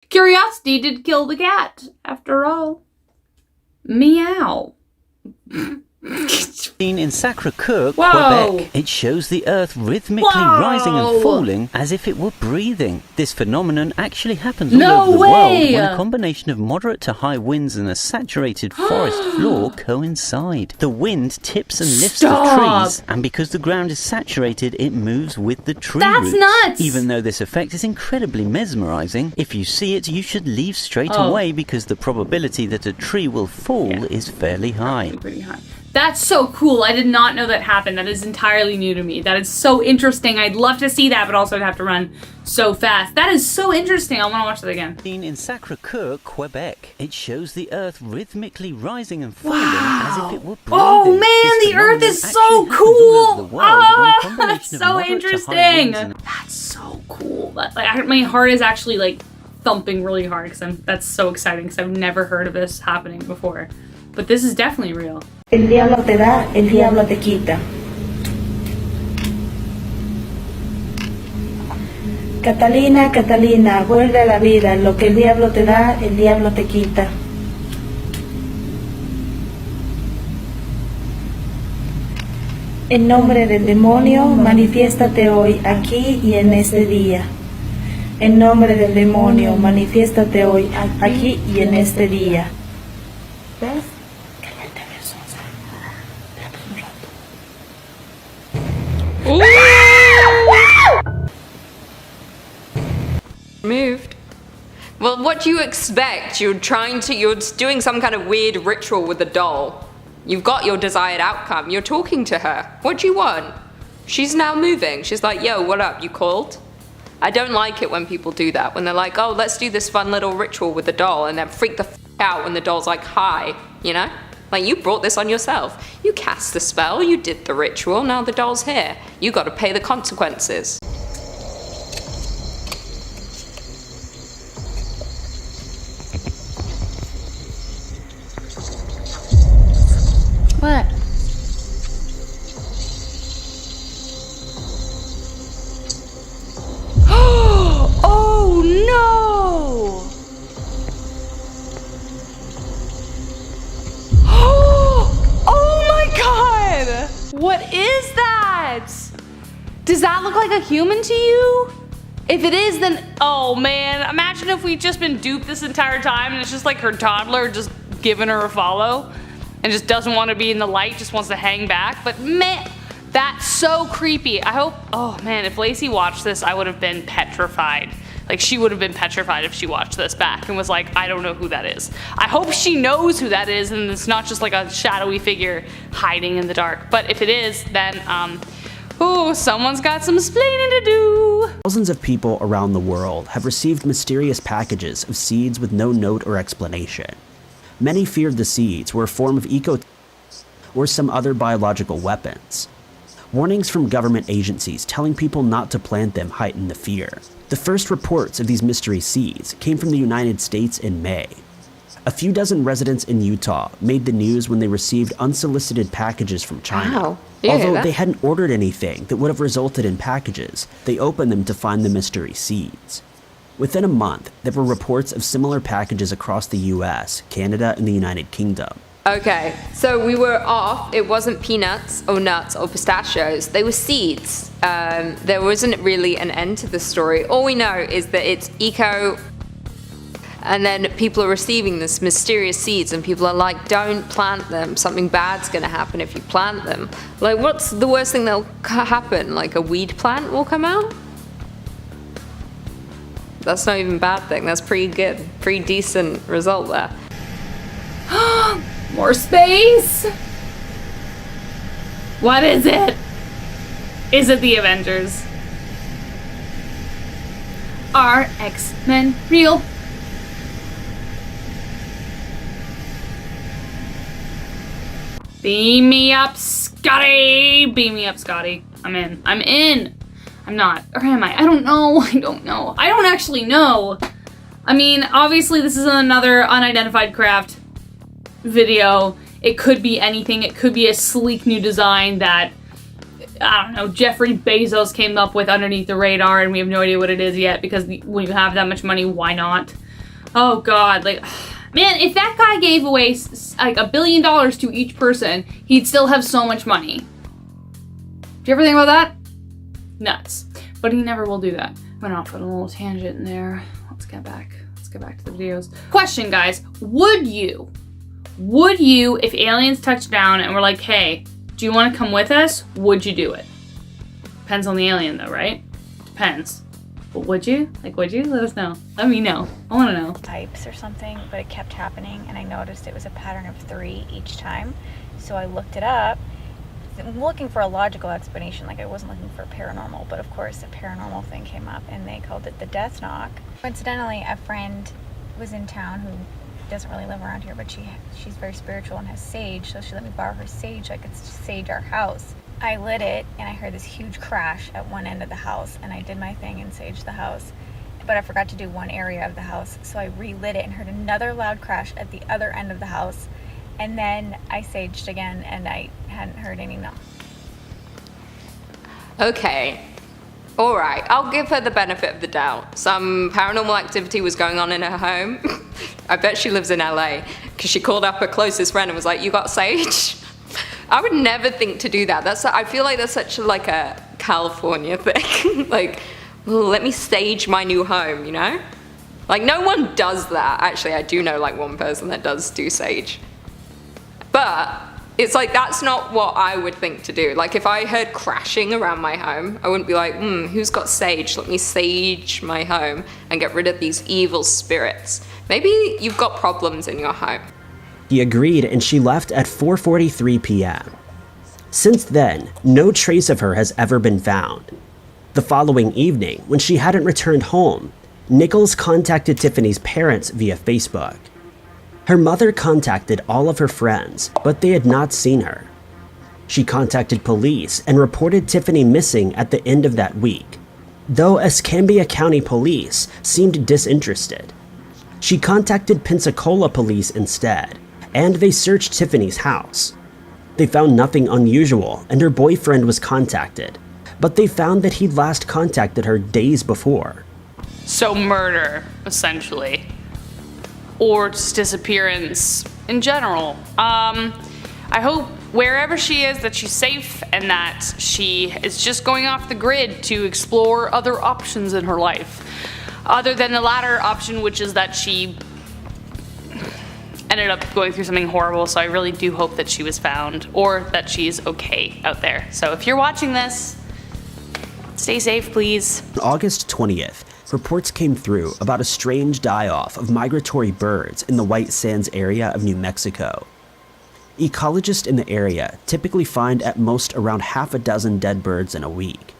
Curiosity did kill the cat, after all. Meow. Seen in Sacré-Cœur, Whoa. Quebec, it shows the Earth rhythmically rising and falling as if it were breathing. This phenomenon actually happens all over the world when a combination of moderate to high winds and a saturated forest floor coincide. The wind tips and lifts the trees, and because the ground is saturated, it moves with the tree roots. Nuts! Even though this effect is incredibly mesmerizing, if you see it, you should leave straight away because the probability that a tree will fall is fairly high. Pretty high. That's so cool. I did not know that happened. That is entirely new to me. That is so interesting. I'd love to see that, but also I'd have to run so fast. That is so interesting. I want to watch that again. Seen in Sacré-Cœur, Quebec, it shows the Earth rhythmically rising and falling as if it were breathing. Oh man, the Earth is so cool. Oh, that's so interesting. That's so cool. My heart is actually like thumping really hard because that's so exciting because I've never heard of this happening before. But this is definitely real. El diablo te da, el diablo te quita. Catalina, Catalina, vuelve a la vida. Lo que el diablo te da, el diablo te quita. En nombre del demonio, manifiéstate hoy, aquí y en este día. En nombre del demonio, manifiéstate hoy, aquí y en este día. ¿Ves? Moved. Well, what do you expect? You're doing some kind of weird ritual with a doll. You've got your desired outcome. You're talking to her. What do you want? She's now moving. She's like, yo, what up? You called? I don't like it when people do that. When they're like, oh, let's do this fun little ritual with the doll, and then freak the f out when the doll's like, hi, you know? Like, you brought this on yourself. You cast the spell, you did the ritual, now the doll's here. You gotta pay the consequences. What? Oh no! Oh my god! What is that? Does that look like a human to you? If it is, then oh man, imagine if we'd just been duped this entire time and it's just like her toddler just giving her a follow and just doesn't want to be in the light, just wants to hang back. But man, that's so creepy. I hope, oh man, if Lacey watched this, I would have been petrified. Like, she would have been petrified if she watched this back and was like, I don't know who that is. I hope she knows who that is and it's not just like a shadowy figure hiding in the dark. But if it is, then, ooh, someone's got some explaining to do. Thousands of people around the world have received mysterious packages of seeds with no note or explanation. Many feared the seeds were a form of or some other biological weapons. Warnings from government agencies telling people not to plant them heightened the fear. The first reports of these mystery seeds came from the United States in May. A few dozen residents in Utah made the news when they received unsolicited packages from China. Wow. Although they hadn't ordered anything that would have resulted in packages, they opened them to find the mystery seeds. Within a month, there were reports of similar packages across the US, Canada, and the United Kingdom. Okay, so we were off. It wasn't peanuts or nuts or pistachios. They were seeds. There wasn't really an end to the story. All we know is that it's eco, and then people are receiving this mysterious seeds and people are like, don't plant them. Something bad's gonna happen if you plant them. Like, what's the worst thing that'll happen? Like a weed plant will come out? That's not even a bad thing. That's pretty good. Pretty decent result there. More space? What is it? Is it the Avengers? Are X-Men real? Beam me up, Scotty! Beam me up, Scotty. I'm in. I'm in! I'm not. Or am I? I don't know. I don't know. I don't actually know. I mean, obviously this is another unidentified craft video. It could be anything. It could be a sleek new design that, I don't know, Jeffrey Bezos came up with underneath the radar and we have no idea what it is yet because when you have that much money, why not? Oh God, like, man, if that guy gave away like $1 billion to each person, he'd still have so much money. Do you ever think about that? Nuts. But he never will do that. Went off on a little tangent in there. Let's get back to the videos. Question, guys, would you, if aliens touched down and were like, hey, do you want to come with us? Would you do it? Depends on the alien though, right? Depends. But would you? Like, would you? Let us know. Let me know. I want to know. Types or something, but it kept happening, and I noticed it was a pattern of 3 each time. So I looked it up. I'm looking for a logical explanation, like I wasn't looking for paranormal, but of course a paranormal thing came up, and they called it the death knock. Coincidentally, a friend was in town who doesn't really live around here, but she's very spiritual and has sage, so she let me borrow her sage so I could sage our house. I lit it, and I heard this huge crash at one end of the house, and I did my thing and saged the house, but I forgot to do one area of the house, so I relit it and heard another loud crash at the other end of the house, and then I saged again, and I hadn't heard any no. Okay. Alright, I'll give her the benefit of the doubt. Some paranormal activity was going on in her home. I bet she lives in LA, because she called up her closest friend and was like, you got sage? I would never think to do that. I feel like that's such like a California thing. Like, let me sage my new home, you know? Like, no one does that. Actually, I do know like one person that does do sage. But it's like, that's not what I would think to do. Like, if I heard crashing around my home, I wouldn't be like, who's got sage? Let me sage my home and get rid of these evil spirits. Maybe you've got problems in your home. He agreed, and she left at 4:43 p.m. Since then, no trace of her has ever been found. The following evening, when she hadn't returned home, Nichols contacted Tiffany's parents via Facebook. Her mother contacted all of her friends, but they had not seen her. She contacted police and reported Tiffany missing at the end of that week, though Escambia County Police seemed disinterested. She contacted Pensacola Police instead, and they searched Tiffany's house. They found nothing unusual, and her boyfriend was contacted, but they found that he'd last contacted her days before. So murder, essentially. Or just disappearance in general. I hope wherever she is that she's safe and that she is just going off the grid to explore other options in her life. Other than the latter option, which is that she ended up going through something horrible, so I really do hope that she was found, or that she's okay out there. So if you're watching this, stay safe, please. On August 20th, reports came through about a strange die-off of migratory birds in the White Sands area of New Mexico. Ecologists in the area typically find at most around half a dozen dead birds in a week.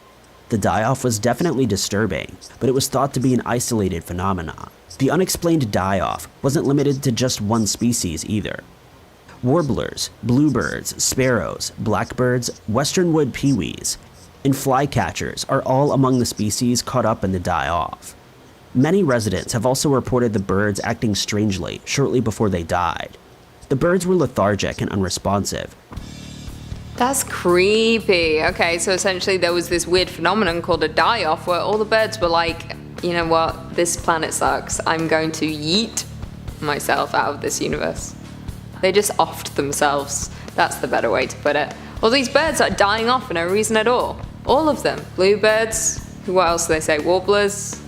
The die-off was definitely disturbing, but it was thought to be an isolated phenomenon. The unexplained die-off wasn't limited to just one species either. Warblers, bluebirds, sparrows, blackbirds, western wood peewees, and flycatchers are all among the species caught up in the die-off. Many residents have also reported the birds acting strangely shortly before they died. The birds were lethargic and unresponsive. That's creepy. Okay, so essentially there was this weird phenomenon called a die-off where all the birds were like, you know what, this planet sucks. I'm going to yeet myself out of this universe. They just offed themselves. That's the better way to put it. All these birds are dying off for no reason at all. All of them. Bluebirds, what else do they say? Warblers,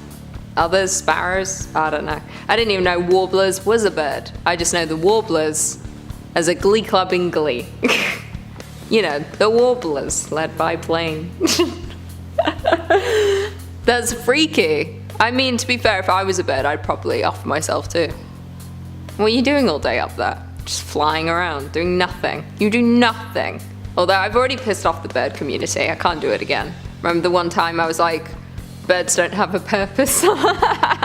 others, sparrows, I don't know. I didn't even know warblers was a bird. I just know the warblers as a glee club in Glee. You know, the warblers, led by Blaine. That's freaky. I mean, to be fair, if I was a bird, I'd probably off myself too. What are you doing all day up there? Just flying around, doing nothing. You do nothing. Although I've already pissed off the bird community, I can't do it again. Remember the one time I was like, birds don't have a purpose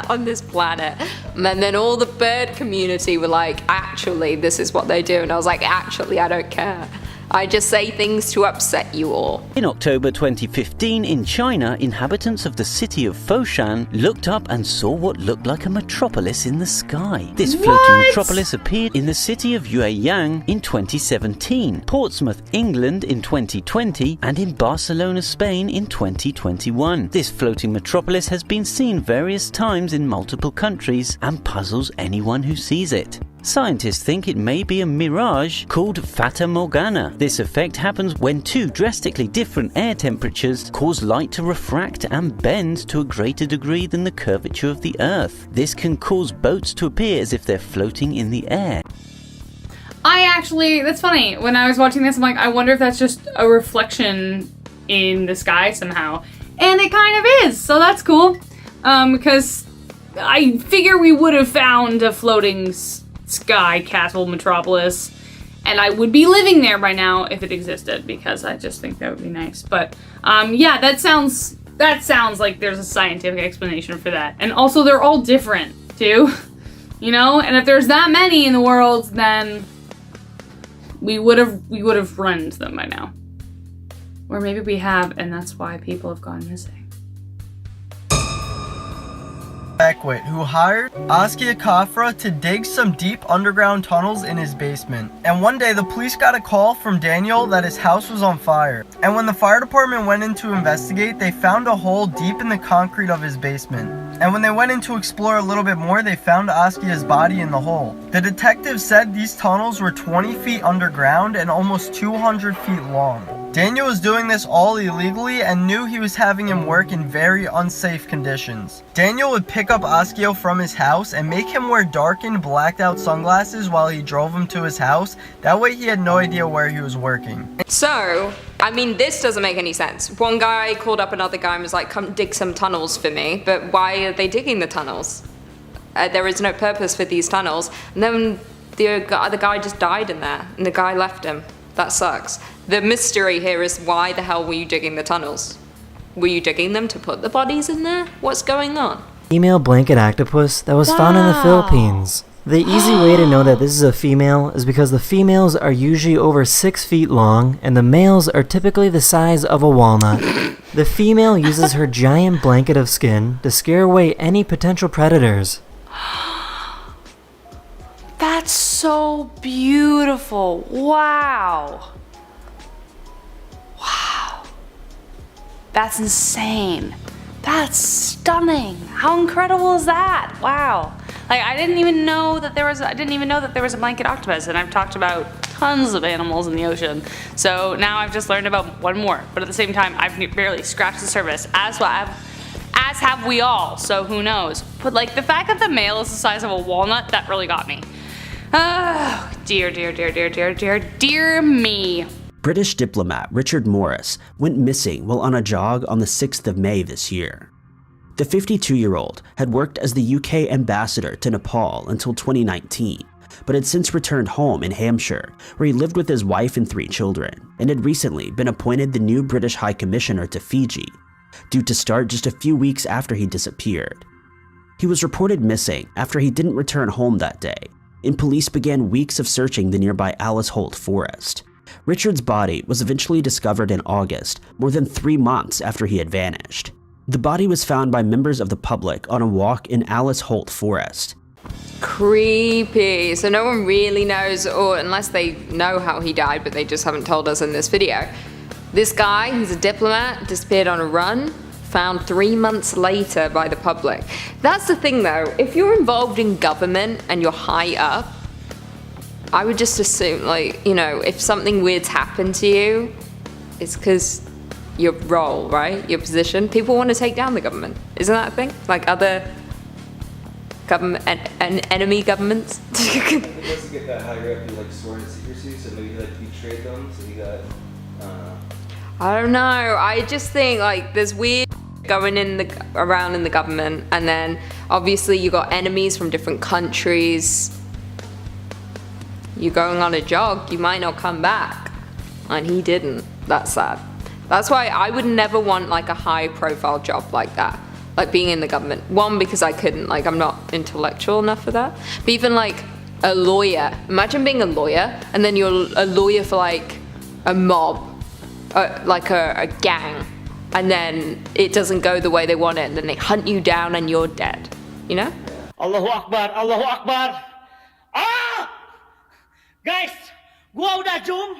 on this planet. And then all the bird community were like, actually, this is what they do. And I was like, actually, I don't care. I just say things to upset you all. In October 2015 in China, inhabitants of the city of Foshan looked up and saw what looked like a metropolis in the sky. This floating metropolis appeared in the city of Yueyang in 2017, Portsmouth, England in 2020, and in Barcelona, Spain in 2021. This floating metropolis has been seen various times in multiple countries and puzzles anyone who sees it. Scientists think it may be a mirage called Fata Morgana. This effect happens when two drastically different air temperatures cause light to refract and bend to a greater degree than the curvature of the Earth. This can cause boats to appear as if they're floating in the air. That's funny. When I was watching this, I'm like, I wonder if that's just a reflection in the sky somehow. And it kind of is, so that's cool. Because I figure we would have found a floating sky castle metropolis, and I would be living there by now if it existed, because I just think that would be nice. But yeah, that sounds like there's a scientific explanation for that. And also they're all different too, you know? And if there's that many in the world, then we would have ruined them by now. Or maybe we have, and that's why people have gone missing. Beckwith, who hired Askia Kafra to dig some deep underground tunnels in his basement. And one day the police got a call from Daniel that his house was on fire. And when the fire department went in to investigate, they found a hole deep in the concrete of his basement. And when they went in to explore a little bit more, they found Askia's body in the hole. The detective said these tunnels were 20 feet underground and almost 200 feet long. Daniel was doing this all illegally and knew he was having him work in very unsafe conditions. Daniel would pick up Askia from his house and make him wear darkened, blacked out sunglasses while he drove him to his house. That way he had no idea where he was working. So, I mean, this doesn't make any sense. One guy called up another guy and was like, come dig some tunnels for me, but why are they digging the tunnels? There is no purpose for these tunnels. And then the other guy just died in there, and the guy left him. That sucks. The mystery here is, why the hell were you digging the tunnels? Were you digging them to put the bodies in there? What's going on? Female blanket octopus that was found in the Philippines. The easy way to know that this is a female is because the females are usually over 6 feet long and the males are typically the size of a walnut. The female uses her giant blanket of skin to scare away any potential predators. That's so beautiful. Wow. Wow. That's insane. That's stunning. How incredible is that? Wow. Like, I didn't even know that there was a blanket octopus, and I've talked about tons of animals in the ocean. So now I've just learned about one more, but at the same time I've barely scratched the surface, as have we all, so who knows. But like, the fact that the male is the size of a walnut, that really got me. Oh, dear me. British diplomat Richard Morris went missing while on a jog on the 6th of May this year. The 52-year-old had worked as the UK ambassador to Nepal until 2019, but had since returned home in Hampshire, where he lived with his wife and 3 children, and had recently been appointed the new British High Commissioner to Fiji, due to start just a few weeks after he disappeared. He was reported missing after he didn't return home that day, and police began weeks of searching the nearby Alice Holt forest. Richard's body was eventually discovered in August, more than 3 months after he had vanished. The body was found by members of the public on a walk in Alice Holt Forest. Creepy. So no one really knows, or unless they know how he died, but they just haven't told us in this video. This guy, he's a diplomat, disappeared on a run, found 3 months later by the public. That's the thing though, if you're involved in government and you're high up, I would just assume, like, you know, if something weird's happened to you, it's because your role, right? Your position. People want to take down the government. Isn't that a thing? Like other government and enemy governments? I think once you get that higher up, you like sworn to secrecy, so maybe like betrayed them, so you got, I don't know. I just think like there's weird going around in the government, and then obviously you got enemies from different countries. You're going on a jog, you might not come back, and he didn't. That's sad. That's why I would never want like a high profile job like that, like being in the government. One, because I couldn't, like I'm not intellectual enough for that. But even like a lawyer, imagine being a lawyer and then you're a lawyer for like a mob, like a gang, and then it doesn't go the way they want it, and then they hunt you down and you're dead, you know? Allahu Akbar, Allahu Akbar. Ah! Guys, gua udah zoom.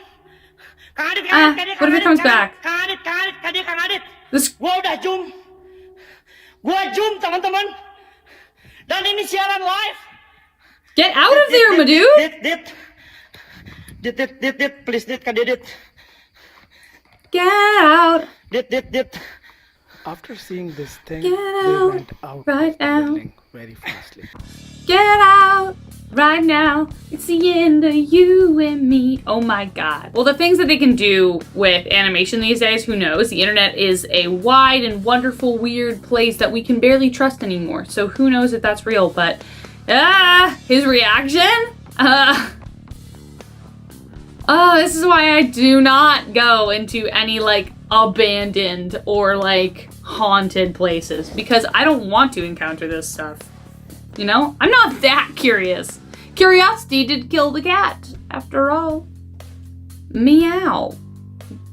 What if it comes back? This... Gua udah zoom. Gua zoom, teman-teman. Dan ini siaran live. Get out of there, my dude! Dit, please, dit, kan dit. Get out! Dit. After seeing this thing, Get they out went out right of the now. building very fastly. Get out right now. It's the end of you and me. Oh my god. Well, the things that they can do with animation these days, who knows? The internet is a wide and wonderful, weird place that we can barely trust anymore. So who knows if that's real, but his reaction? This is why I do not go into any like abandoned or like haunted places, because I don't want to encounter this stuff. You know? I'm not that curious. Curiosity did kill the cat, after all. Meow.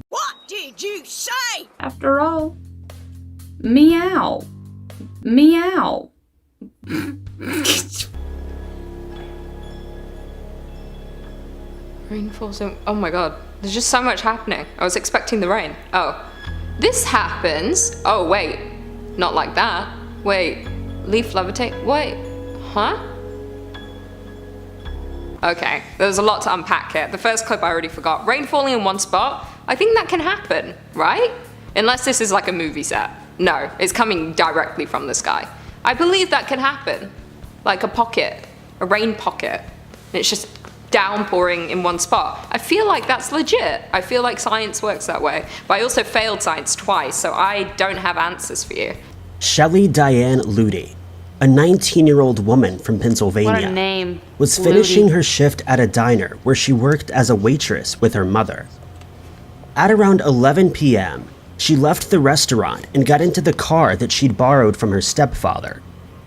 What did you say? After all. Meow. Meow. Rain falls in. Oh my god, there's just so much happening. I was expecting the rain. Oh, this happens. Oh wait, not like that. Wait, leaf levitate. Wait, huh? Okay, there's a lot to unpack here. The first clip I already forgot. Rain falling in one spot. I think that can happen, right? Unless this is like a movie set. No, it's coming directly from the sky. I believe that can happen. Like a pocket, a rain pocket. And it's just downpouring in one spot. I feel like that's legit. I feel like science works that way. But I also failed science twice, so I don't have answers for you. Shelley Diane Ludi, a 19-year-old woman from Pennsylvania, What a name. was Ludi. finishing her shift at a diner where she worked as a waitress with her mother. At around 11 p.m., she left the restaurant and got into the car that she'd borrowed from her stepfather,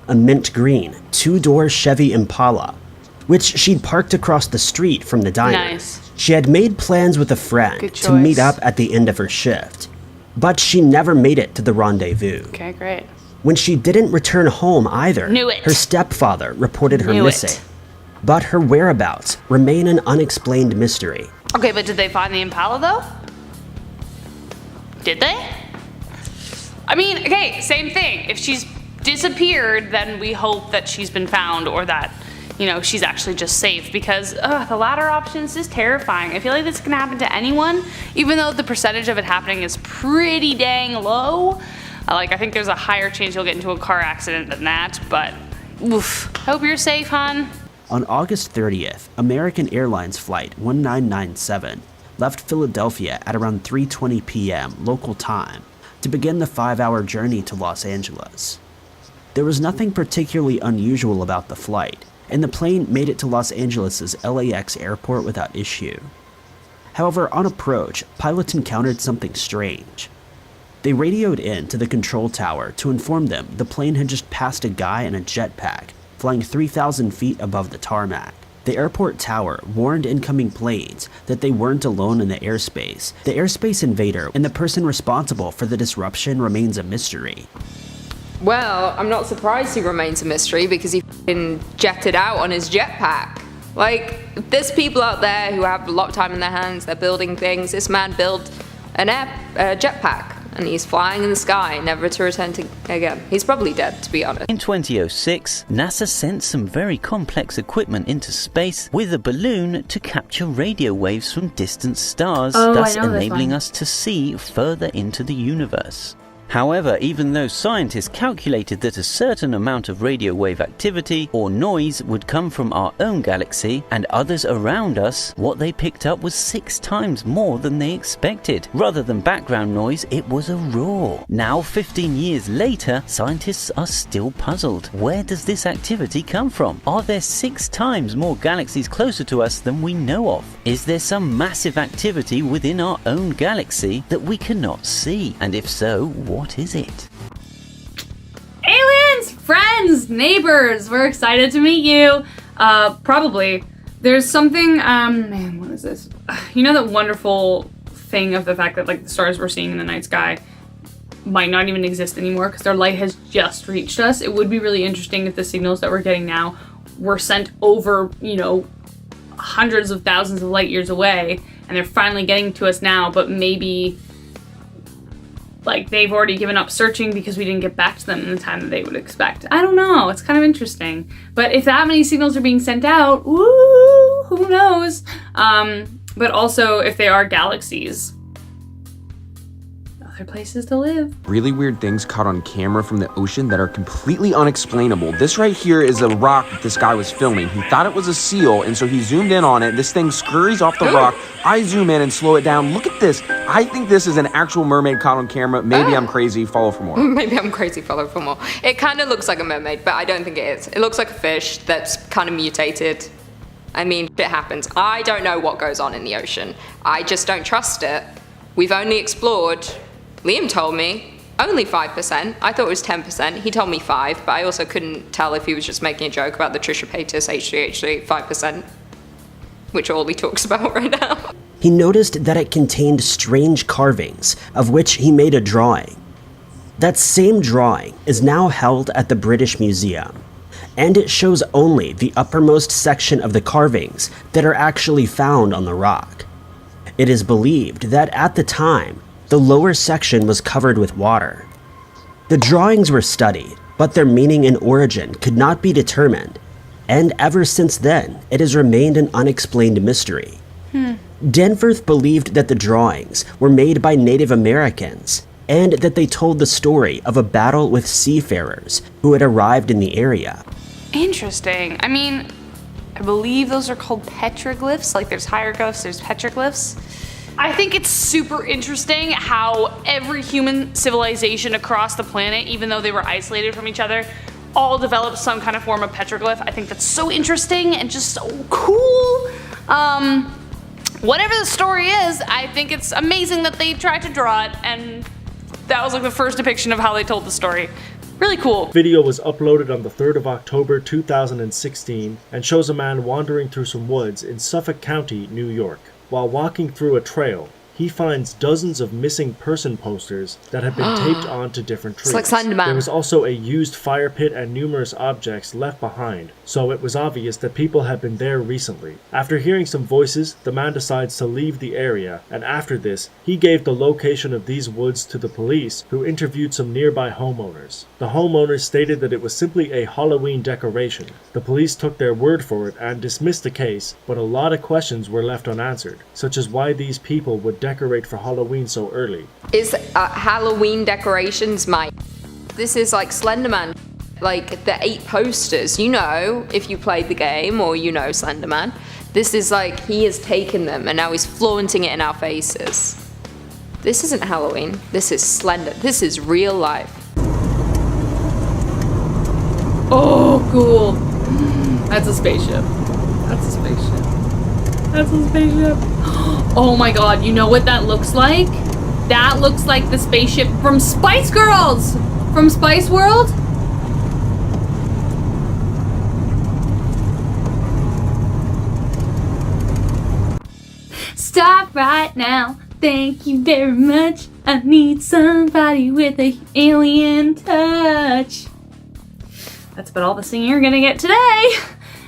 a mint green, two-door Chevy Impala, which she'd parked across the street from the diner. Nice. She had made plans with a friend Good to meet choice. up at the end of her shift, but she never made it to the rendezvous. Okay, great. When she didn't return home either, Knew it. her stepfather reported her Knew missing. it. But her whereabouts remain an unexplained mystery. Okay, but did they find the Impala though? Did they? I mean, okay, same thing. If she's disappeared, then we hope that she's been found or that, you know, she's actually just safe, because the latter option is just terrifying. I feel like this can happen to anyone, even though the percentage of it happening is pretty dang low. I think there's a higher chance you'll get into a car accident than that, but oof. Hope you're safe, hon. On August 30th, American Airlines Flight 1997 left Philadelphia at around 3:20 p.m. local time to begin the 5-hour journey to Los Angeles. There was nothing particularly unusual about the flight, and the plane made it to Los Angeles' LAX airport without issue. However, on approach, pilots encountered something strange. They radioed in to the control tower to inform them the plane had just passed a guy in a jetpack, flying 3,000 feet above the tarmac. The airport tower warned incoming planes that they weren't alone in the airspace. The airspace invader and the person responsible for the disruption remains a mystery. Well, I'm not surprised he remains a mystery, because he f***ing jetted out on his jetpack. Like, there's people out there who have a lot of time in their hands, they're building things. This man built a jetpack, and he's flying in the sky, never to return to again. He's probably dead, to be honest. In 2006, NASA sent some very complex equipment into space with a balloon to capture radio waves from distant stars, thus enabling us to see further into the universe. However, even though scientists calculated that a certain amount of radio wave activity or noise would come from our own galaxy and others around us, what they picked up was 6 times more than they expected. Rather than background noise, it was a roar. Now, 15 years later, scientists are still puzzled. Where does this activity come from? Are there 6 times more galaxies closer to us than we know of? Is there some massive activity within our own galaxy that we cannot see? And if so, what is it? Aliens, friends, neighbors, we're excited to meet you. Probably. There's something, man, what is this? You know that wonderful thing of the fact that like the stars we're seeing in the night sky might not even exist anymore because their light has just reached us. It would be really interesting if the signals that we're getting now were sent over, you know, hundreds of thousands of light years away, and they're finally getting to us now, but maybe like they've already given up searching because we didn't get back to them in the time that they would expect. I don't know. It's kind of interesting. But if that many signals are being sent out, woo, who knows? But also if they are galaxies, other places to live. Really weird things caught on camera from the ocean that are completely unexplainable. This right here is a rock that this guy was filming. He thought it was a seal, and so he zoomed in on it. This thing scurries off the rock. I zoom in and slow it down. Look at this. I think this is an actual mermaid caught on camera. Maybe I'm crazy. Follow for more. Maybe I'm crazy. Follow for more. It kind of looks like a mermaid, but I don't think it is. It looks like a fish that's kind of mutated. I mean, it happens. I don't know what goes on in the ocean. I just don't trust it. We've only explored, Liam told me, only 5%. I thought it was 10%. He told me 5, but I also couldn't tell if he was just making a joke about the Trisha Paytas H3H3 5%, which all he talks about right now. He noticed that it contained strange carvings, of which he made a drawing. That same drawing is now held at the British Museum, and it shows only the uppermost section of the carvings that are actually found on the rock. It is believed that at the time, the lower section was covered with water. The drawings were studied, but their meaning and origin could not be determined, and ever since then, it has remained an unexplained mystery. Danforth believed that the drawings were made by Native Americans, and that they told the story of a battle with seafarers who had arrived in the area. Interesting. I mean, I believe those are called petroglyphs. Like there's hieroglyphs, there's petroglyphs. I think it's super interesting how every human civilization across the planet, even though they were isolated from each other, all developed some kind of form of petroglyph. I think that's so interesting and just so cool. Whatever the story is, I think it's amazing that they tried to draw it, and that was like the first depiction of how they told the story. Really cool. Video was uploaded on the 3rd of October 2016 and shows a man wandering through some woods in Suffolk County, New York. While walking through a trail, he finds dozens of missing person posters that have been taped onto different trees. It's like Slenderman. There was also a used fire pit and numerous objects left behind, so it was obvious that people had been there recently. After hearing some voices, the man decides to leave the area, and after this, he gave the location of these woods to the police, who interviewed some nearby homeowners. The homeowners stated that it was simply a Halloween decoration. The police took their word for it and dismissed the case, but a lot of questions were left unanswered, such as why these people would decorate for Halloween so early. Is Halloween decorations, mate? This is like Slenderman, like the 8 posters. You know, if you played the game or you know Slenderman, this is like he has taken them and now he's flaunting it in our faces. This isn't Halloween. This is Slender. This is real life. Oh, cool. That's a spaceship. That's a spaceship. That's a spaceship. Oh my god, you know what that looks like? That looks like the spaceship from Spice Girls! From Spice World? Stop right now. Thank you very much. I need somebody with an alien touch. That's about all the singing you're gonna get today.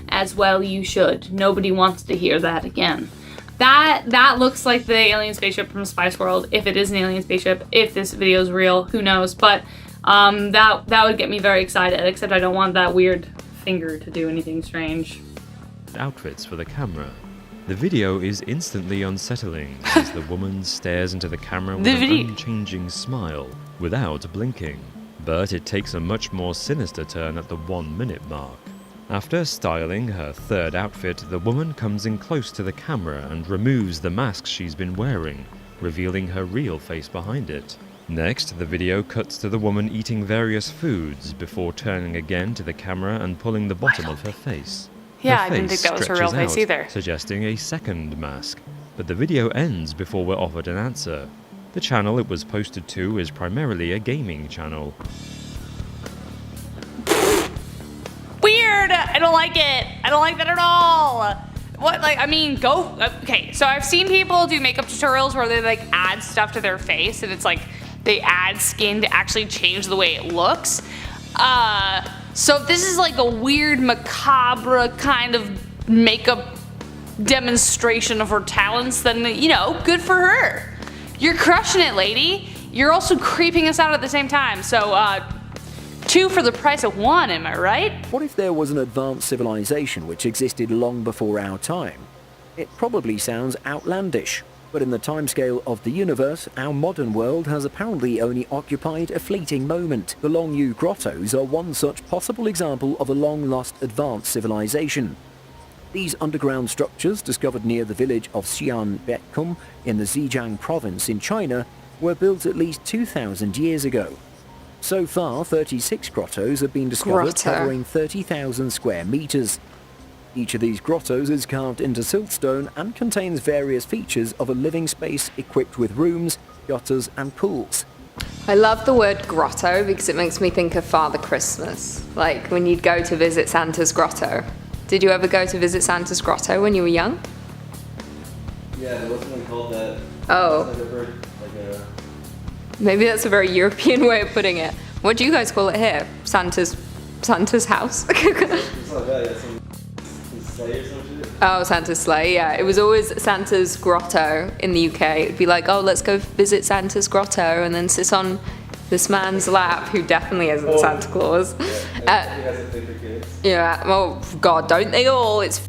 As well you should. Nobody wants to hear that again. That looks like the alien spaceship from Spice World, if it is an alien spaceship, if this video is real, who knows, but that would get me very excited, except I don't want that weird finger to do anything strange. Outfits for the camera. The video is instantly unsettling as the woman stares into the camera with an unchanging smile, without blinking. But it takes a much more sinister turn at the 1 minute mark. After styling her third outfit, the woman comes in close to the camera and removes the mask she's been wearing, revealing her real face behind it. Next, the video cuts to the woman eating various foods before turning again to the camera and pulling the bottom of her face. Yeah, I didn't think that was her real face either. Suggesting a second mask. But the video ends before we're offered an answer. The channel it was posted to is primarily a gaming channel. Weird! I don't like it. I don't like that at all. What, like, I mean, go, okay, so I've seen people do makeup tutorials where they, like, add stuff to their face, and it's like, they add skin to actually change the way it looks. So if this is like a weird, macabre kind of makeup demonstration of her talents, then, you know, good for her. You're crushing it, lady. You're also creeping us out at the same time, so, 2 for the price of 1, am I right? What if there was an advanced civilization which existed long before our time? It probably sounds outlandish, but in the timescale of the universe, our modern world has apparently only occupied a fleeting moment. The Long Yu grottos are one such possible example of a long-lost advanced civilization. These underground structures, discovered near the village of Xianbekkum in the Zhejiang province in China, were built at least 2,000 years ago. So far, 36 grottos have been discovered, covering 30,000 square meters. Each of these grottos is carved into siltstone and contains various features of a living space equipped with rooms, gutters, and pools. I love the word grotto because it makes me think of Father Christmas, like when you'd go to visit Santa's grotto. Did you ever go to visit Santa's grotto when you were young? Yeah, there was something called that. Oh. It's like a bird, like a... Maybe that's a very European way of putting it. What do you guys call it here? Santa's house? It's not that, yeah, some sleigh or some shit. Oh, Santa's sleigh, yeah. It was always Santa's grotto in the UK. It'd be like, oh, let's go visit Santa's grotto and then sit on this man's lap who definitely isn't Santa Claus. Yeah, oh God, don't they all? It's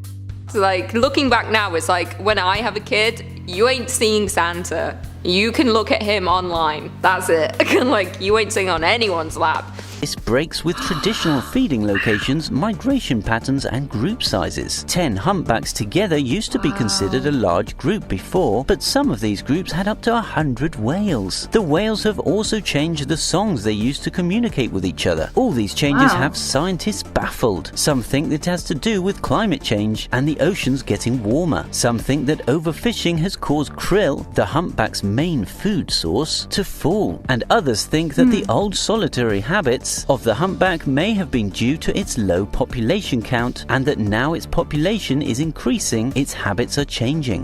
like, looking back now, it's like, when I have a kid, you ain't seeing Santa. You can look at him online. That's it. Like, you ain't sitting on anyone's lap. This breaks with traditional feeding locations, migration patterns, and group sizes. 10 humpbacks together used to be considered a large group before, but some of these groups had up to 100 whales. The whales have also changed the songs they use to communicate with each other. All these changes have scientists baffled. Some think it has to do with climate change and the oceans getting warmer. Some think that overfishing has caused krill, the humpback's main food source, to fall. And others think that the old solitary habits of the humpback may have been due to its low population count, and that now its population is increasing, its habits are changing.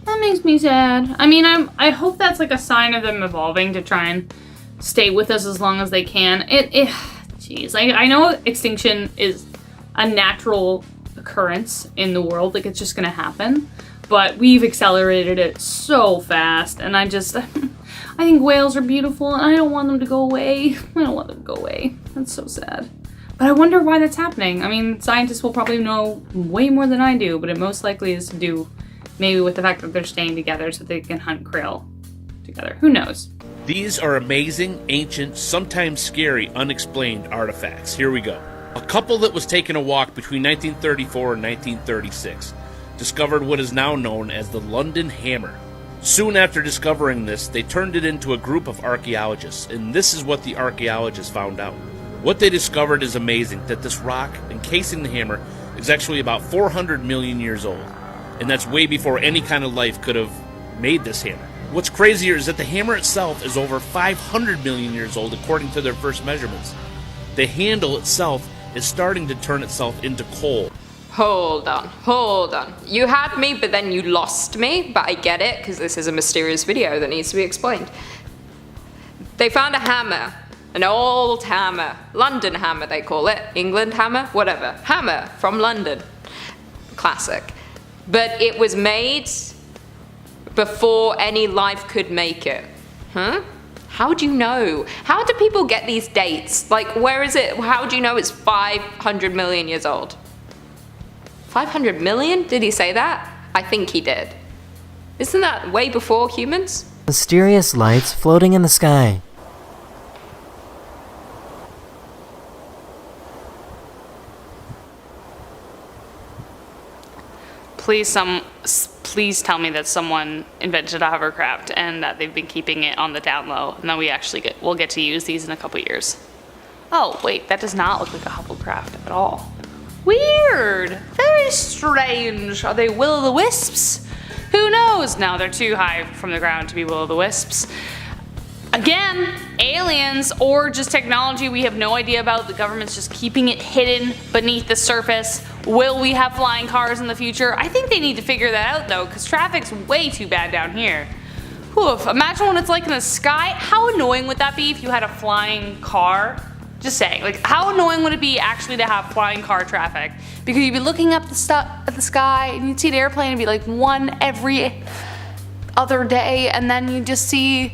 That makes me sad. I mean, I hope that's like a sign of them evolving to try and stay with us as long as they can. Jeez, I know extinction is a natural occurrence in the world, like it's just gonna happen, but we've accelerated it so fast, and I think whales are beautiful, and I don't want them to go away. I don't want them to go away. That's so sad. But I wonder why that's happening. I mean, scientists will probably know way more than I do, but it most likely is to do maybe with the fact that they're staying together so they can hunt krill together. Who knows? These are amazing, ancient, sometimes scary, unexplained artifacts. Here we go. A couple that was taking a walk between 1934 and 1936 discovered what is now known as the London Hammer. Soon after discovering this, they turned it into a group of archaeologists, and this is what the archaeologists found out. What they discovered is amazing, that this rock encasing the hammer is actually about 400 million years old, and that's way before any kind of life could have made this hammer. What's crazier is that the hammer itself is over 500 million years old according to their first measurements. The handle itself is starting to turn itself into coal. Hold on. You had me, but then you lost me, but I get it, because this is a mysterious video that needs to be explained. They found a hammer, an old hammer, London hammer they call it, England hammer, whatever, hammer from London, classic. But it was made before any life could make it. How do you know? How do people get these dates? Like, where is it? How do you know it's 500 million years old? 500 million? Did he say that? I think he did. Isn't that way before humans? Mysterious lights floating in the sky. Please tell me that someone invented a hovercraft and that they've been keeping it on the down low, and that we'll get to use these in a couple years. Oh, wait, that does not look like a hovercraft at all. Weird. Very strange. Are they will-o'-the-wisps? Who knows? No, they're too high from the ground to be will-o'-the-wisps. Again, aliens or just technology we have no idea about. The government's just keeping it hidden beneath the surface. Will we have flying cars in the future? I think they need to figure that out though, because traffic's way too bad down here. Oof, imagine what it's like in the sky. How annoying would that be if you had a flying car? Just saying, like how annoying would it be actually to have flying car traffic? Because you'd be looking up at the sky and you'd see an airplane and be like one every other day, and then you just see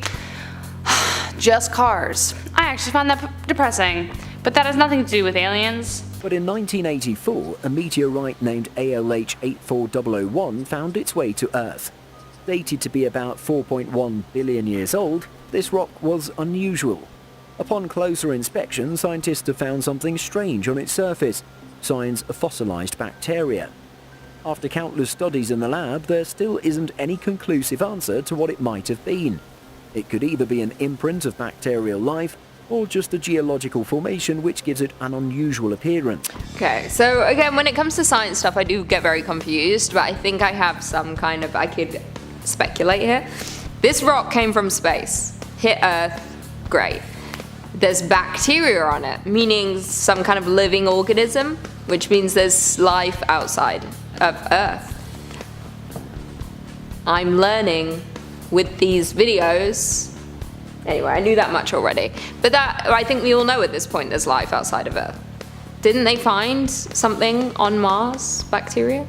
just cars. I actually find that depressing, but that has nothing to do with aliens. But in 1984, a meteorite named ALH 84001 found its way to Earth. Dated to be about 4.1 billion years old, this rock was unusual. Upon closer inspection, scientists have found something strange on its surface, signs of fossilized bacteria. After countless studies in the lab, there still isn't any conclusive answer to what it might have been. It could either be an imprint of bacterial life, or just a geological formation which gives it an unusual appearance. Okay, so again, when it comes to science stuff, I do get very confused, but I think I have some kind of, I could speculate here. This rock came from space, hit Earth, great. There's bacteria on it, meaning some kind of living organism, which means there's life outside of Earth. I'm learning with these videos. Anyway, I knew that much already. But that, I think we all know at this point there's life outside of Earth. Didn't they find something on Mars? Bacteria?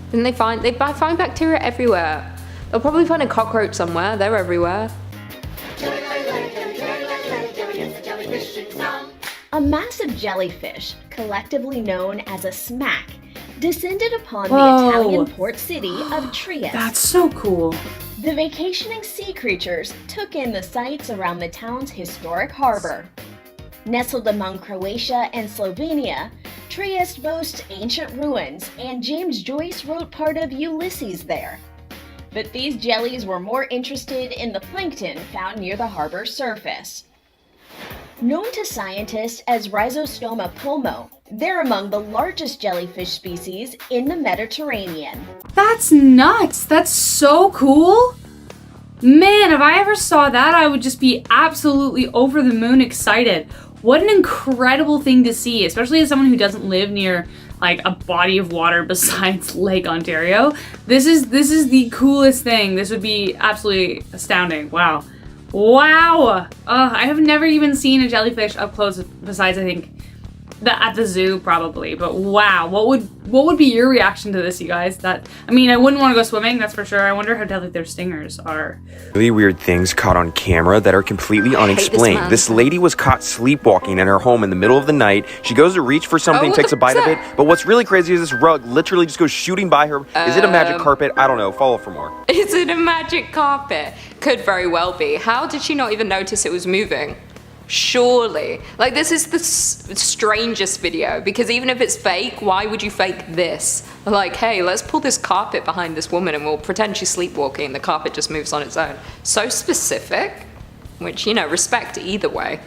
Didn't they find bacteria everywhere? They'll probably find a cockroach somewhere. They're everywhere. A massive jellyfish, collectively known as a smack, descended upon the Italian port city of Trieste. That's so cool. The vacationing sea creatures took in the sights around the town's historic harbor. Nestled among Croatia and Slovenia, Trieste boasts ancient ruins, and James Joyce wrote part of Ulysses there. But these jellies were more interested in the plankton found near the harbor's surface. Known to scientists as Rhizostoma pomo, they're among the largest jellyfish species in the Mediterranean. That's nuts! That's so cool! Man, if I ever saw that, I would just be absolutely over the moon excited. What an incredible thing to see, especially as someone who doesn't live near like a body of water besides Lake Ontario. This is the coolest thing. This would be absolutely astounding. Wow. Wow! I have never even seen a jellyfish up close besides, I think, at the zoo probably. But wow, what would be your reaction to this, you guys? I mean, I wouldn't want to go swimming, that's for sure. I wonder how deadly their stingers are. Really weird things caught on camera that are completely unexplained. This lady was caught sleepwalking in her home in the middle of the night. She goes to reach for something, takes a bite of it, but what's really crazy is this rug literally just goes shooting by her. Is it a magic carpet? I don't know. Follow for more. Is it a magic carpet? Could very well be. How did she not even notice it was moving? Surely. Like, this is the strangest video, because even if it's fake, why would you fake this? Like, hey, let's pull this carpet behind this woman and we'll pretend she's sleepwalking and the carpet just moves on its own. So specific, which, you know, respect either way.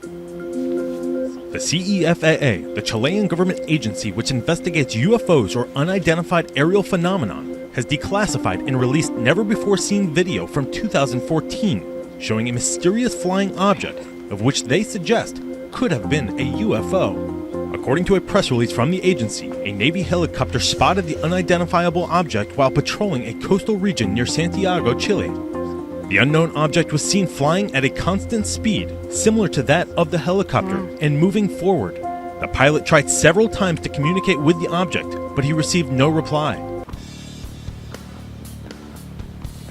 The CEFAA, the Chilean government agency which investigates UFOs or unidentified aerial phenomenon, has declassified and released never-before-seen video from 2014 showing a mysterious flying object of which they suggest could have been a UFO. According to a press release from the agency, a Navy helicopter spotted the unidentifiable object while patrolling a coastal region near Santiago, Chile. The unknown object was seen flying at a constant speed, similar to that of the helicopter, and moving forward. The pilot tried several times to communicate with the object, but he received no reply.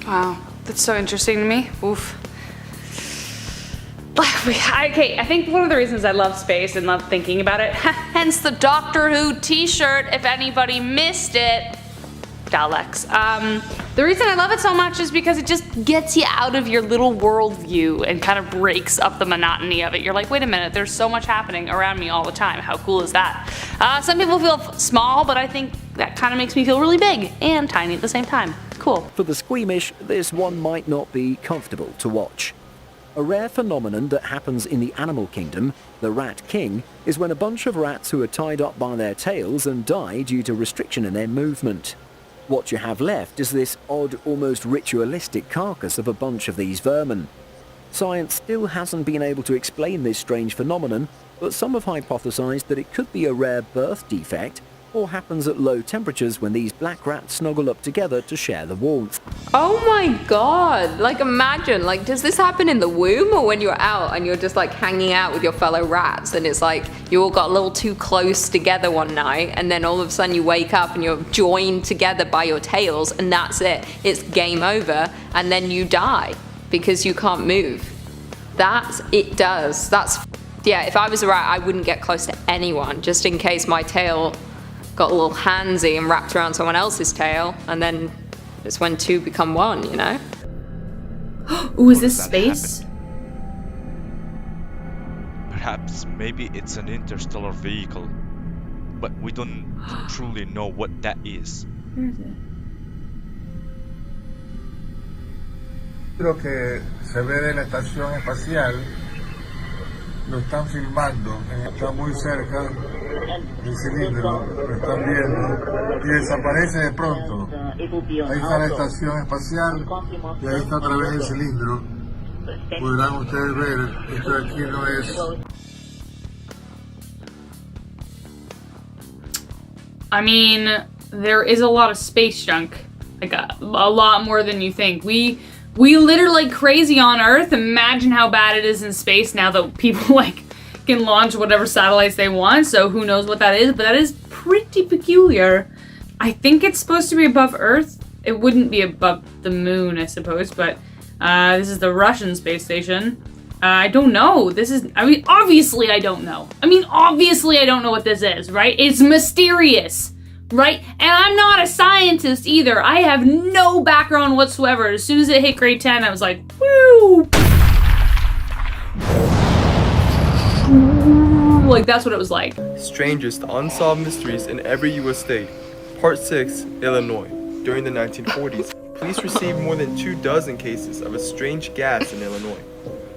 Wow, that's so interesting to me. Oof. Okay, I think one of the reasons I love space and love thinking about it, hence the Doctor Who t-shirt, if anybody missed it, Daleks. The reason I love it so much is because it just gets you out of your little worldview and kind of breaks up the monotony of it. You're like, wait a minute, there's so much happening around me all the time. How cool is that? Some people feel small, but I think that kind of makes me feel really big and tiny at the same time. It's cool. For the squeamish, this one might not be comfortable to watch. A rare phenomenon that happens in the animal kingdom, the rat king, is when a bunch of rats who are tied up by their tails and die due to restriction in their movement. What you have left is this odd, almost ritualistic carcass of a bunch of these vermin. Science still hasn't been able to explain this strange phenomenon, but some have hypothesized that it could be a rare birth defect or happens at low temperatures when these black rats snuggle up together to share the warmth. Oh my god, like imagine, like does this happen in the womb or when you're out and you're just like hanging out with your fellow rats and it's like you all got a little too close together one night and then all of a sudden you wake up and you're joined together by your tails and that's it, it's game over and then you die because you can't move. That's yeah, if I was a rat I wouldn't get close to anyone just in case my tail got a little handsy and wrapped around someone else's tail and then it's when two become one, you know? Ooh, is this space? Perhaps maybe it's an interstellar vehicle, but we don't truly know what that is. Where is it? Lo que se ve de la estación espacial lo están filmando, está muy cerca del cilindro, lo están viendo y desaparece de pronto. Ahí está la estación espacial y ahí está a través del cilindro. Podrán ustedes ver, esto de aquí no es. I mean, there is a lot of space junk, like a lot more than you think. We litter like crazy on Earth. Imagine how bad it is in space now that people like can launch whatever satellites they want. So who knows what that is, but that is pretty peculiar. I think it's supposed to be above Earth. It wouldn't be above the moon, I suppose, but this is the Russian space station. I don't know. Obviously I don't know. Obviously I don't know what this is, right? It's mysterious. Right? And I'm not a scientist either. I have no background whatsoever. As soon as it hit grade 10, I was like, woo! Like, that's what it was like. Strangest unsolved mysteries in every U.S. state. Part 6, Illinois. During the 1940s, police received more than 24 cases of a strange gas in Illinois.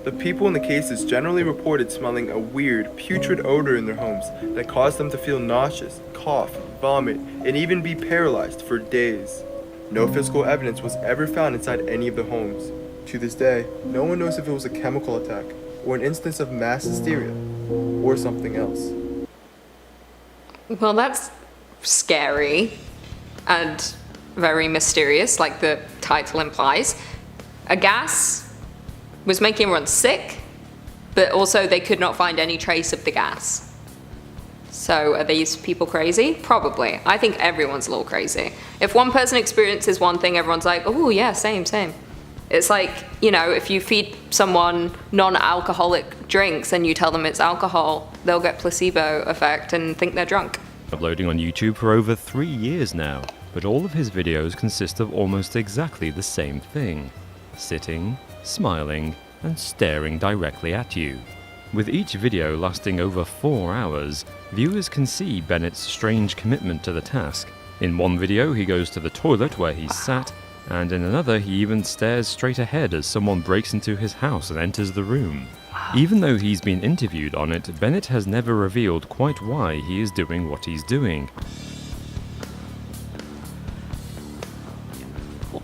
The people in the cases generally reported smelling a weird, putrid odor in their homes that caused them to feel nauseous, cough, vomit, and even be paralyzed for days. No physical evidence was ever found inside any of the homes. To this day, no one knows if it was a chemical attack, or an instance of mass hysteria, or something else. Well, that's scary and very mysterious, like the title implies. A gas was making everyone sick, but also they could not find any trace of the gas. So are these people crazy? Probably. I think everyone's a little crazy. If one person experiences one thing, everyone's like, oh yeah, same. It's like, you know, if you feed someone non-alcoholic drinks and you tell them it's alcohol, they'll get placebo effect and think they're drunk. Uploading on YouTube for over 3 years now, but all of his videos consist of almost exactly the same thing. Sitting, smiling, and staring directly at you. With each video lasting over 4 hours, viewers can see Bennett's strange commitment to the task. In one video he goes to the toilet where he's sat, and in another he even stares straight ahead as someone breaks into his house and enters the room. Even though he's been interviewed on it, Bennett has never revealed quite why he is doing what he's doing.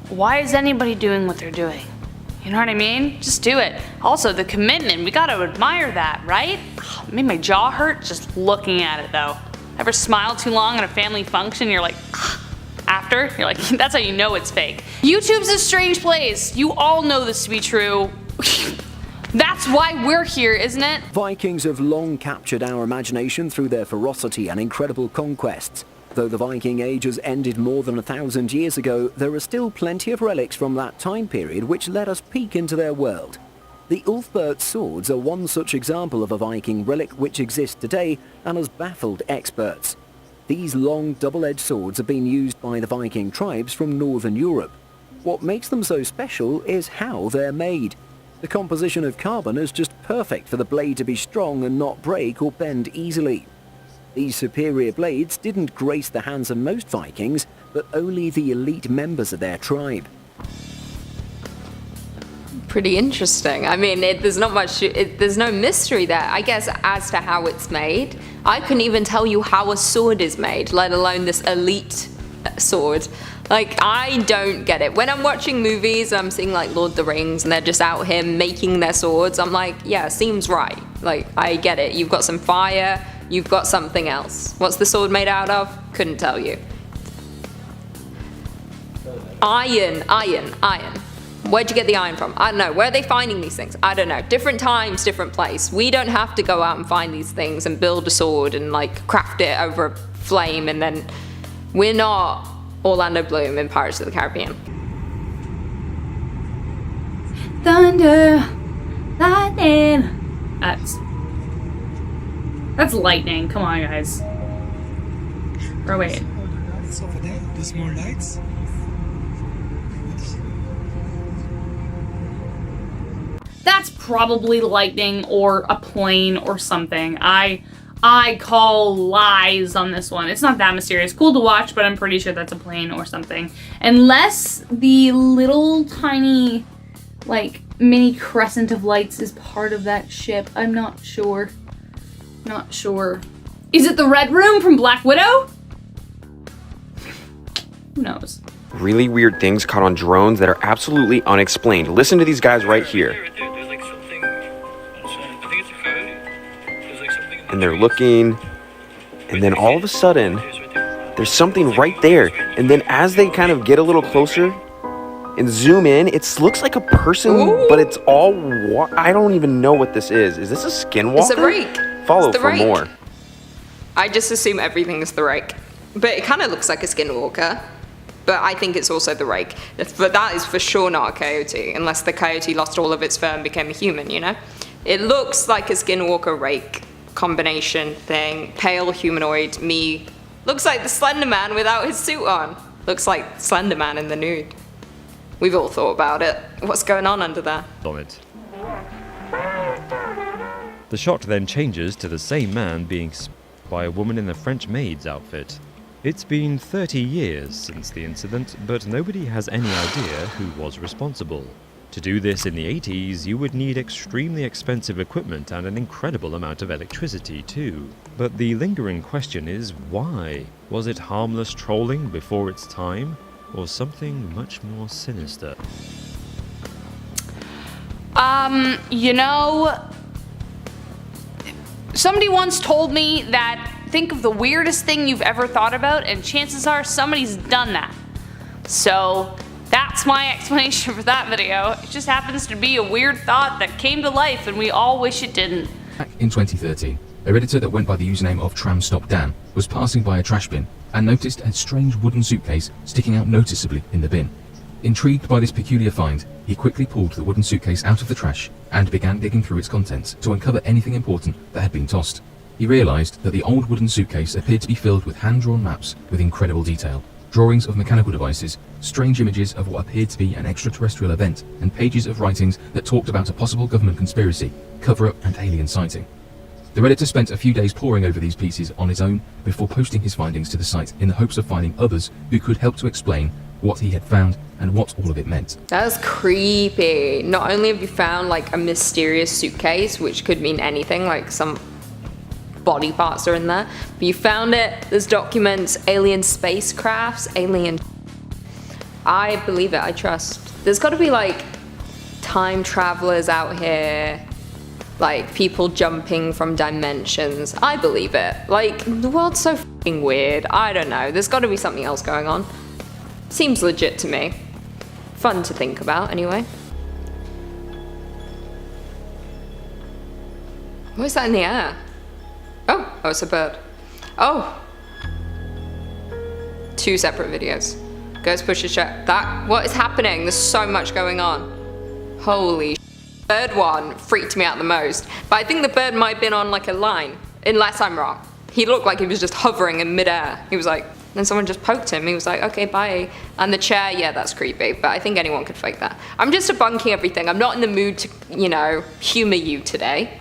Why is anybody doing what they're doing? You know what I mean? Just do it. Also, the commitment, we gotta admire that, right? It made my jaw hurt just looking at it though. Ever smile too long at a family function, you're like, after, you're like, that's how you know it's fake. YouTube's a strange place. You all know this to be true. That's why we're here, isn't it? Vikings have long captured our imagination through their ferocity and incredible conquests. Though the Viking Age has ended more than 1,000 years ago, there are still plenty of relics from that time period which let us peek into their world. The Ulfberht swords are one such example of a Viking relic which exists today and has baffled experts. These long double-edged swords have been used by the Viking tribes from Northern Europe. What makes them so special is how they're made. The composition of carbon is just perfect for the blade to be strong and not break or bend easily. These superior blades didn't grace the hands of most Vikings, but only the elite members of their tribe. Pretty interesting. I mean, there's not much, there's no mystery there, I guess, as to how it's made. I couldn't even tell you how a sword is made, let alone this elite sword. Like, I don't get it. When I'm watching movies, I'm seeing like Lord of the Rings and they're just out here making their swords. I'm like, yeah, seems right. Like, I get it. You've got some fire, you've got something else. What's the sword made out of? Couldn't tell you. Iron. Where'd you get the iron from? I don't know. Where are they finding these things? I don't know. Different times, different place. We don't have to go out and find these things and build a sword and like craft it over a flame, and then we're not Orlando Bloom in Pirates of the Caribbean. Thunder, lightning. That's lightning. Come on, guys. Or wait. Over there, there's more lights. That's probably lightning or a plane or something. I call lies on this one. It's not that mysterious. Cool to watch, but I'm pretty sure that's a plane or something. Unless the little tiny, like, mini crescent of lights is part of that ship. I'm not sure. Not sure. Is it the Red Room from Black Widow? Who knows? Really weird things caught on drones that are absolutely unexplained. Listen to these guys right here. And they're looking, and then all of a sudden, there's something right there. And then as they kind of get a little closer and zoom in, it looks like a person, but it's all, I don't even know what this is. Is this a skinwalker? It's a rake. Follow It's the for rake. more. I just assume everything is the rake. But it kind of looks like a skinwalker. But I think it's also the rake. But that is for sure not a coyote, unless the coyote lost all of its fur and became a human, you know? It looks like a skinwalker rake combination thing. Pale humanoid, me. Looks like the Slender Man without his suit on. Looks like Slender Man in the nude. We've all thought about it. What's going on under there? On it. The shot then changes to the same man being by a woman in a French maid's outfit. It's been 30 years since the incident, but nobody has any idea who was responsible. To do this in the 80s, you would need extremely expensive equipment and an incredible amount of electricity too. But the lingering question is why? Was it harmless trolling before its time, or something much more sinister? You know, somebody once told me that think of the weirdest thing you've ever thought about, and chances are somebody's done that. So that's my explanation for that video. It just happens to be a weird thought that came to life and we all wish it didn't. Back in 2013, a Redditor that went by the username of TramStopDan was passing by a trash bin and noticed a strange wooden suitcase sticking out noticeably in the bin. Intrigued by this peculiar find, he quickly pulled the wooden suitcase out of the trash and began digging through its contents to uncover anything important that had been tossed. He realized that the old wooden suitcase appeared to be filled with hand-drawn maps with incredible detail, drawings of mechanical devices, strange images of what appeared to be an extraterrestrial event, and pages of writings that talked about a possible government conspiracy, cover-up, and alien sighting. The Redditor spent a few days poring over these pieces on his own before posting his findings to the site in the hopes of finding others who could help to explain what he had found and what all of it meant. That's creepy. Not only have you found like a mysterious suitcase, which could mean anything, like some body parts are in there, but you found it, there's documents, alien spacecrafts, alien... I believe it, I trust. There's gotta be like time travelers out here, like people jumping from dimensions. I believe it. Like, the world's so fucking weird. I don't know, there's gotta be something else going on. Seems legit to me. Fun to think about, anyway. What is that in the air? Oh, it's a bird. Oh! 2 separate videos. Goes push a check. What is happening? There's so much going on. Holy shit. Bird one freaked me out the most. But I think the bird might have been on like a line, unless I'm wrong. He looked like he was just hovering in midair. He was like, then someone just poked him. He was like, okay, bye. And the chair, yeah, that's creepy, but I think anyone could fake that. I'm just debunking everything. I'm not in the mood to, you know, humor you today.